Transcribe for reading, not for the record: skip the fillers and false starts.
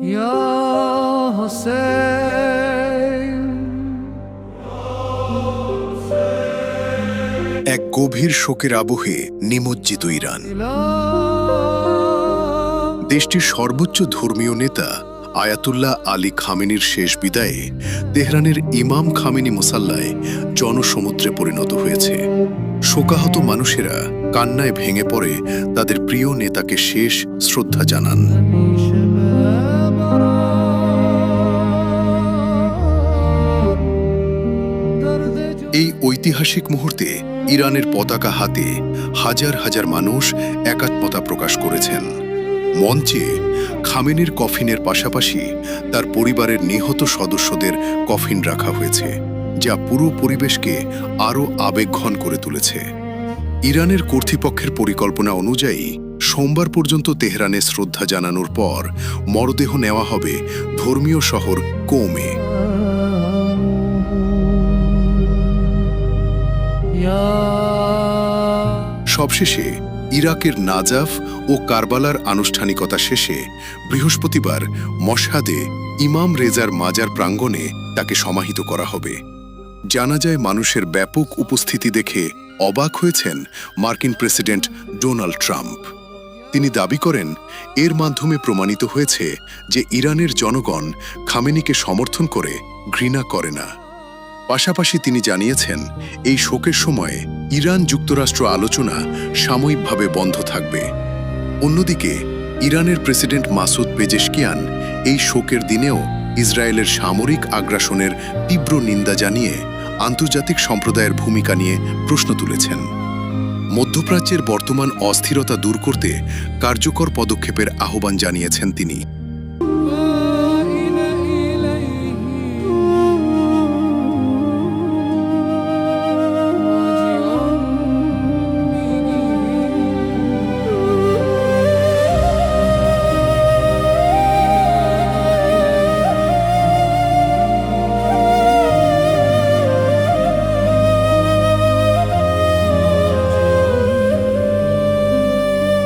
Ya Hussein, এক গভীর শোকের আবহে নিমজ্জিত ইরান। দেশটির সর্বোচ্চ ধর্মীয় নেতা আয়াতুল্লাহ আলী খামেনির শেষ বিদায়ে তেহরানের ইমাম খামেনি মুসাল্লায় জনসমুদ্রে পরিণত হয়েছে। শোকাহত মানুষেরা কান্নায় ভেঙে পড়ে তাদের প্রিয় নেতাকে শেষ শ্রদ্ধা জানান। এই ঐতিহাসিক মুহূর্তে ইরানের পতাকা হাতে হাজার হাজার মানুষ একাত্মতা প্রকাশ করেছেন। মঞ্চে খামেনির কফিনের পাশাপাশি তার পরিবারের নিহত সদস্যদের কফিন রাখা হয়েছে, যা পুরো পরিবেশকে আরও আবেগঘন করে তুলেছে। ইরানের কর্তৃপক্ষের পরিকল্পনা অনুযায়ী সোমবার পর্যন্ত তেহরানে শ্রদ্ধা জানানোর পর মরদেহ নেওয়া হবে ধর্মীয় শহর কোমে। সবশেষে ইরাকের নাজাফ ও কারবালার আনুষ্ঠানিকতা শেষে বৃহস্পতিবার মশহাদে ইমাম রেজার মাজার প্রাঙ্গণে তাকে সমাহিত করা হবে। জানাজায় মানুষের ব্যাপক উপস্থিতি দেখে অবাক হয়েছেন মার্কিন প্রেসিডেন্ট ডোনাল্ড ট্রাম্প। তিনি দাবি করেন, এর মাধ্যমে প্রমাণিত হয়েছে যে ইরানের জনগণ খামেনিকে সমর্থন করে, ঘৃণা করে না। পাশাপাশি তিনি জানিয়েছেন, এই শোকের সময়ে ইরান যুক্তরাষ্ট্র আলোচনা সাময়িকভাবে বন্ধ থাকবে। অন্যদিকে ইরানের প্রেসিডেন্ট মাসুদ পেজেশকিয়ান এই শোকের দিনেও ইসরায়েলের সামরিক আগ্রাসনের তীব্র নিন্দা জানিয়ে আন্তর্জাতিক সম্প্রদায়ের ভূমিকা নিয়ে প্রশ্ন তুলেছেন। মধ্যপ্রাচ্যের বর্তমান অস্থিরতা দূর করতে কার্যকর পদক্ষেপের আহ্বান জানিয়েছেন তিনি।